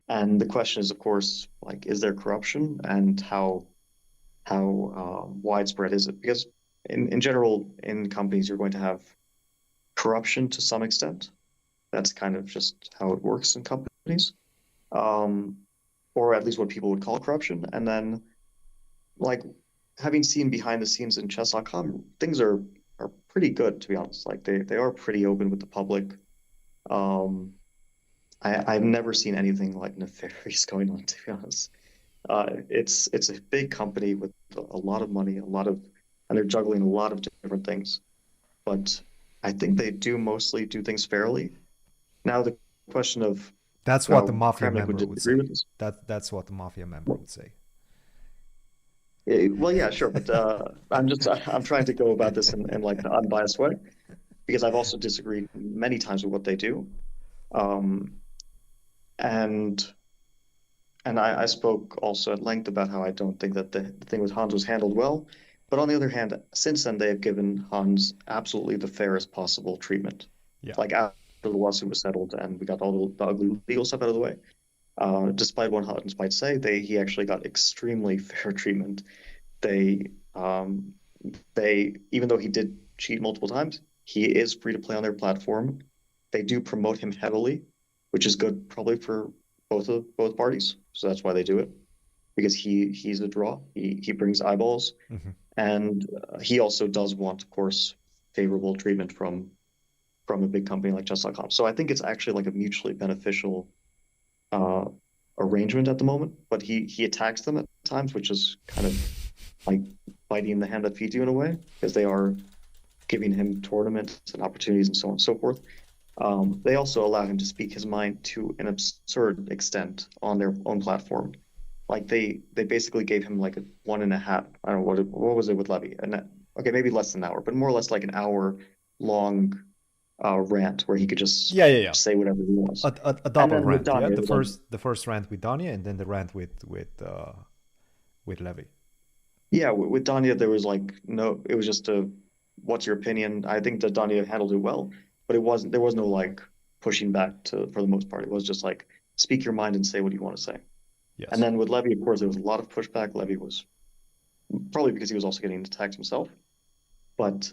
And the question is, of course, like, is there corruption, and how widespread is it? Because in general, in companies, you're going to have corruption to some extent. That's kind of just how it works in companies, um, or at least what people would call corruption. And then, like, having seen behind the scenes in chess.com, things are pretty good, to be honest. Like they are pretty open with the public. Um, I've never seen anything like nefarious going on, to be honest. It's a big company with a lot of money, and they're juggling a lot of different things. But I think they do mostly do things fairly. Now the question of That's what the well, mafia Kramnik would member would disagree say. with this. That's what the mafia member would say. Well, yeah, sure, but I'm trying to go about this in like an unbiased way because I've also disagreed many times with what they do. Um, and I spoke also at length about how I don't think that the thing with Hans was handled well. But on the other hand, since then they have given Hans absolutely the fairest possible treatment. Yeah. Like after the lawsuit was settled and we got all the ugly legal stuff out of the way, despite what Hans might say, he actually got extremely fair treatment. They um, they even though he did cheat multiple times, he is free to play on their platform. They do promote him heavily, which is good probably for both parties. So that's why they do it because he's a draw. He brings eyeballs, Hmm. and he also does want, of course, favorable treatment from a big company like Chess.com. So I think it's actually like a mutually beneficial uh, arrangement at the moment. But he attacks them at times, which is kind of like biting the hand that feeds you in a way, because they are giving him tournaments and opportunities and so on and so forth. They also allow him to speak his mind to an absurd extent on their own platform. Like they basically gave him like a 1.5. I don't know what was it with Levy? Okay, maybe less than an hour, but more or less like an hour long rant where he could just Yeah, yeah, yeah. say whatever he wants. A And double then with rant. Yeah, Danya, like, the first rant with Danya, and then the rant with Levy. yeah, with Danya, there was like no, it was just a, what's your opinion? I think that Danya handled it well, but there was no like pushing back to for the most part. It was just like speak your mind and say what you want to say. And Yes. then with Levy, of course, there was a lot of pushback. Levy was probably because he was also getting attacked himself, but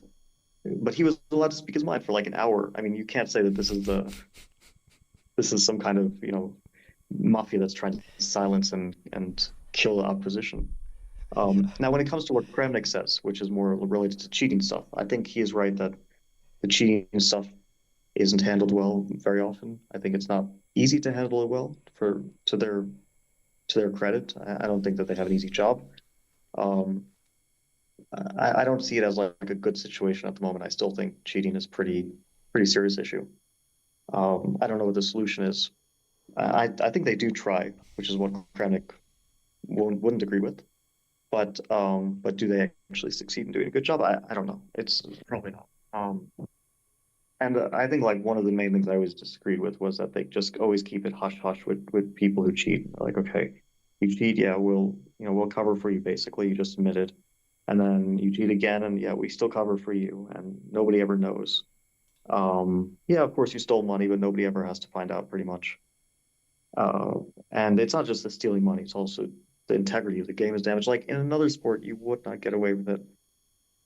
he was allowed to speak his mind for like an hour. I mean, you can't say that this is some kind of mafia that's trying to silence and kill the opposition. Yeah. Now, when it comes to what Kramnik says, which is more related to cheating stuff, I think he is right that the cheating stuff isn't handled well very often. I think it's not easy to handle it well for to their credit. I don't think that they have an easy job. Um, I don't see it as like a good situation at the moment. I still think cheating is pretty serious issue. I don't know what the solution is. I think they do try, which is what Kramnik wouldn't agree with. But do they actually succeed in doing a good job? I don't know. It's probably not. And I think like one of the main things I always disagreed with was that they just always keep it hush hush with people who cheat. Like, okay, you cheat, yeah, we'll cover for you basically. You just admitted, and then you cheat again, and yeah, we still cover for you, and nobody ever knows. Yeah, of course you stole money, but nobody ever has to find out pretty much. Uh, and it's not just the stealing money; it's also the integrity of the game is damaged. Like in another sport, you would not get away with it.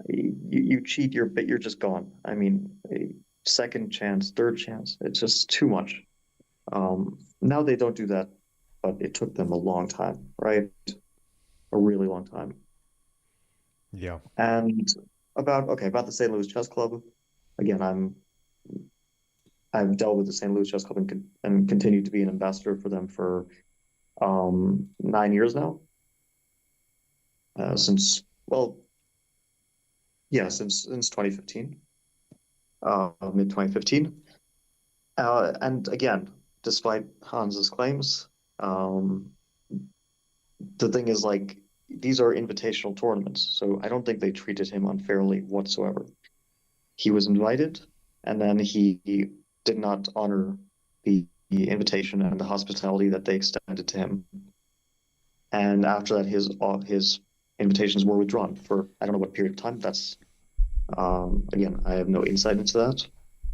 You cheat, you're just gone. I mean, a second chance, third chance, it's just too much. Now they don't do that, but it took them a long time, right? A really long time. Yeah. And about the St. Louis Chess Club, again, I've dealt with the St. Louis Chess Club and continue to be an ambassador for them for 9 years now. Since well, yeah, since 2015, mid 2015. And again, despite Hans's claims, um, the thing is like these are invitational tournaments, so I don't think they treated him unfairly whatsoever. He was invited, and then he did not honor the invitation and the hospitality that they extended to him. And after that, his invitations were withdrawn for I don't know what period of time. That's again, I have no insight into that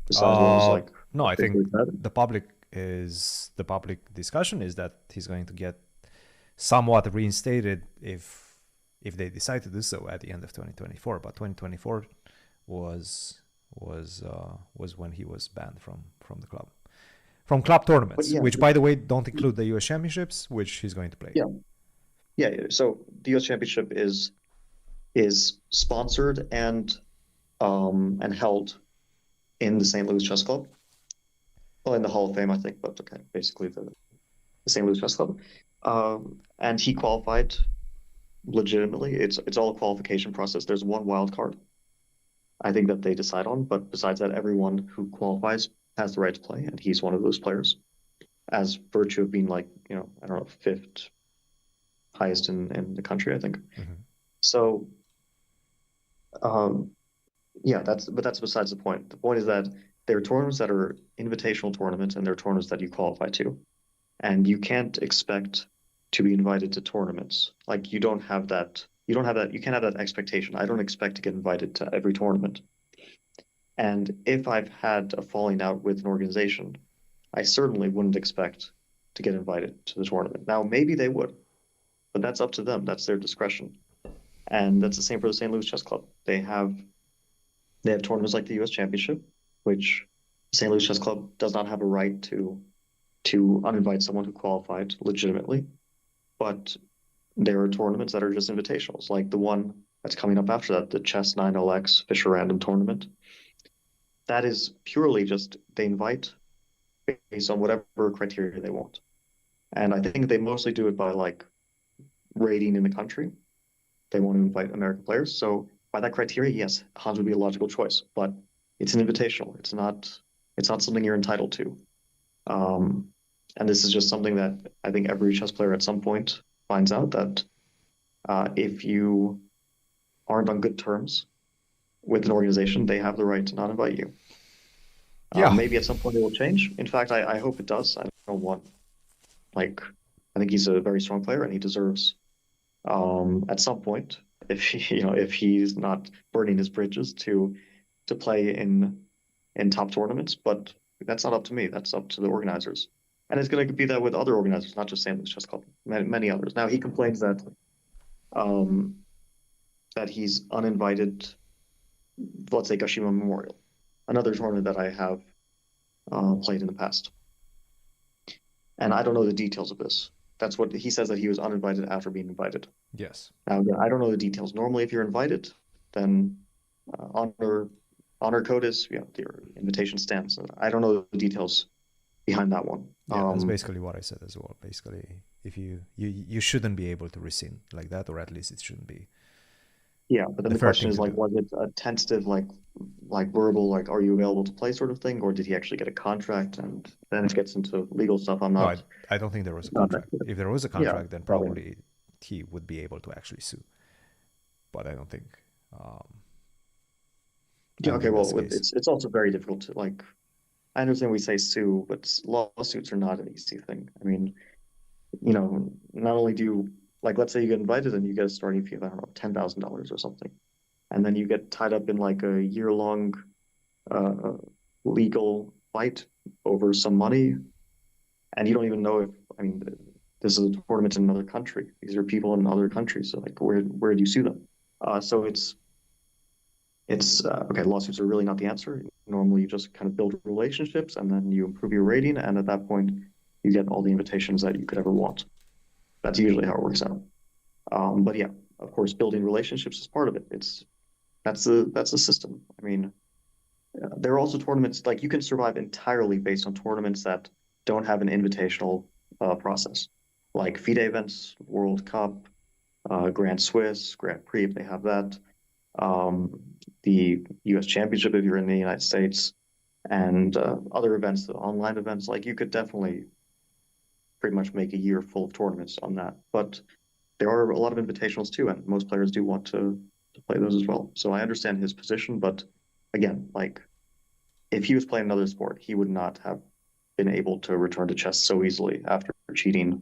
besides what was like No, I think officially said. the public is the public discussion is that he's going to get somewhat reinstated if they decide to do so at the end of 2024. But 2024 was when he was banned from the club, from club But tournaments, yeah, which by the way don't include the U.S. Championships, which he's going to play. yeah, yeah. So the U.S. Championship is sponsored and held in the St. Louis Chess Club. Well, in the Hall of Fame, I think, but okay, basically the St. Louis Chess Club. And he qualified legitimately. It's all a qualification process. There's one wild card, I think, that they decide on, but besides that, everyone who qualifies has the right to play, and he's one of those players, as virtue of being like, I don't know, fifth highest in the country, I think. Mm-hmm. So, um, yeah, that's besides the point. The point is that there are tournaments that are invitational tournaments, and there are tournaments that you qualify to, and you can't expect to be invited to tournaments. Like you don't have that. You don't have that. You can't have that expectation. I don't expect to get invited to every tournament. And if I've had a falling out with an organization, I certainly wouldn't expect to get invited to the tournament. Now, maybe they would, but that's up to them. That's their discretion. And that's the same for the St. Louis Chess Club. They have tournaments like the U.S. Championship, which the St. Louis Chess Club does not have a right to uninvite someone who qualified legitimately. But there are tournaments that are just invitationals, like the one that's coming up after that, the Chess 9LX Fisher Random Tournament. That is purely just they invite based on whatever criteria they want. And I think they mostly do it by like rating in the country. They want to invite American players. So by that criteria, yes, Hans would be a logical choice, but it's an invitational. It's not something you're entitled to. And this is just something that I think every chess player at some point finds out that if you aren't on good terms with an organization, they have the right to not invite you. Yeah. Maybe at some point it will change. In fact, I hope it does. I don't want, like, I think he's a very strong player and he deserves, at some point, if he's not burning his bridges to play in top tournaments. But that's not up to me. That's up to the organizers. And it's going to be that with other organizers, not just St. Louis Chess Club, many others. Now he complains um, that he's uninvited. Let's say Kashima Memorial, another tournament that I have played in the past. And I don't know the details of this. That's what he says, that he was uninvited after being invited. Yes. Now, again, I don't know the details. Normally, if you're invited, then honor code is, your invitation stands. I don't know the details behind that one. Yeah, that's basically what I said as well. Basically, if you shouldn't be able to rescind like that, or at least it shouldn't be. Yeah, but then the question is like, was it a tentative, like verbal, like, are you available to play sort of thing, or did he actually get a contract? And then it gets into legal stuff. I'm No, not. I don't think there was a contract. If there was a contract, then probably. probably he would be able to actually sue. But I don't think. Yeah. Okay. that's Well, the case. it's also very difficult to like. I understand we say sue, but lawsuits are not an easy thing. I mean, not only do you like, let's say you get invited and you get a starting fee of, I don't know, $10,000 or something, and then you get tied up in like a year-long legal fight over some money, and you don't even know if, I mean, this is a tournament in another country. These are people in other countries, so like, where do you sue them? So it's okay. Lawsuits are really not the answer. Normally, you just kind of build relationships, and then you improve your rating, and at that point, you get all the invitations that you could ever want. That's usually how it works out. But yeah, of course, building relationships is part of it. That's the system. I mean, there are also tournaments like you can survive entirely based on tournaments that don't have an invitational process, like FIDE events, World Cup, Grand Swiss, Grand Prix, if they have that, the U.S. Championship if you're in the United States, and other events, the online events. Like you could definitely pretty much make a year full of tournaments on that. But there are a lot of invitationals too, and most players do want to play those as well. So I understand his position, but again, like if he was playing another sport, he would not have been able to return to chess so easily after cheating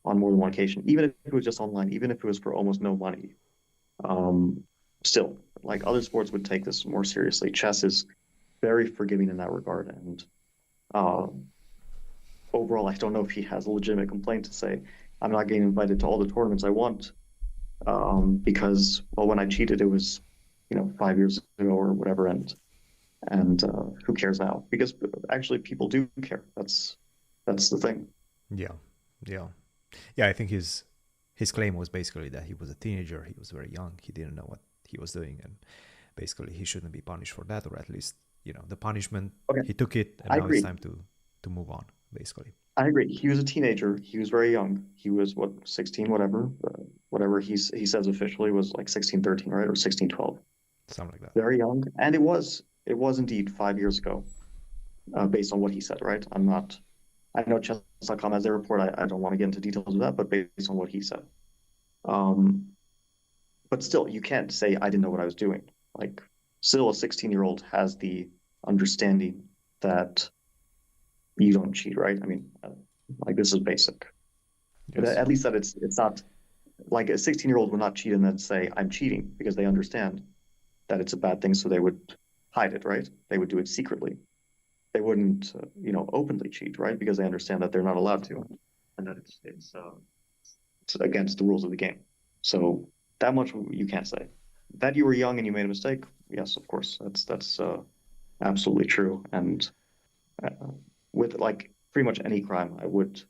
on more than one occasion, even if it was just online, even if it was for almost no money. Still, like other sports would take this more seriously. Chess is very forgiving in that regard, and overall, I don't know if he has a legitimate complaint to say, I'm not getting invited to all the tournaments I want, because, well, when I cheated, it was, 5 years ago or whatever, and who cares now? Because actually, people do care. That's the thing. Yeah, yeah, yeah. I think his claim was basically that he was a teenager. He was very young. He didn't know what he was doing, and basically he shouldn't be punished for that, or at least the punishment, Okay, he took it, and I now it's agree. time to move on. Basically, I agree. He was a teenager. He was very young. He was what, 16, whatever, whatever he says officially was like 16, 13, right? Or 16, 12. something like that. Very young. And it was indeed 5 years ago, based on what he said, right? I know chess.com has their report. I don't want to get into details of that, but based on what he said. Um, but still, you can't say I didn't know what I was doing. Like, still a 16-year-old has the understanding that you don't cheat, right? I mean, like this is basic. But Yes. at least that it's not like a 16-year-old would not cheat and then say I'm cheating because they understand that it's a bad thing, so they would hide it, right? They would do it secretly. They wouldn't, openly cheat, right? Because they understand that they're not allowed to, and that it's against the rules of the game. So that much you can't say. That you were young and you made a mistake, yes, of course, that's absolutely true. And uh, with like pretty much any crime, I would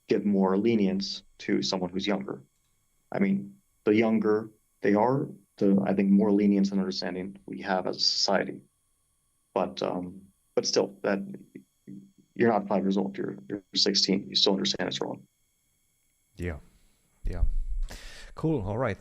give more lenience to someone who's younger. I mean, the younger they are, the I think more lenience and understanding we have as a society. But still, that you're not 5 years old. You're 16. You still understand it's wrong. Yeah. Yeah. Cool. All right.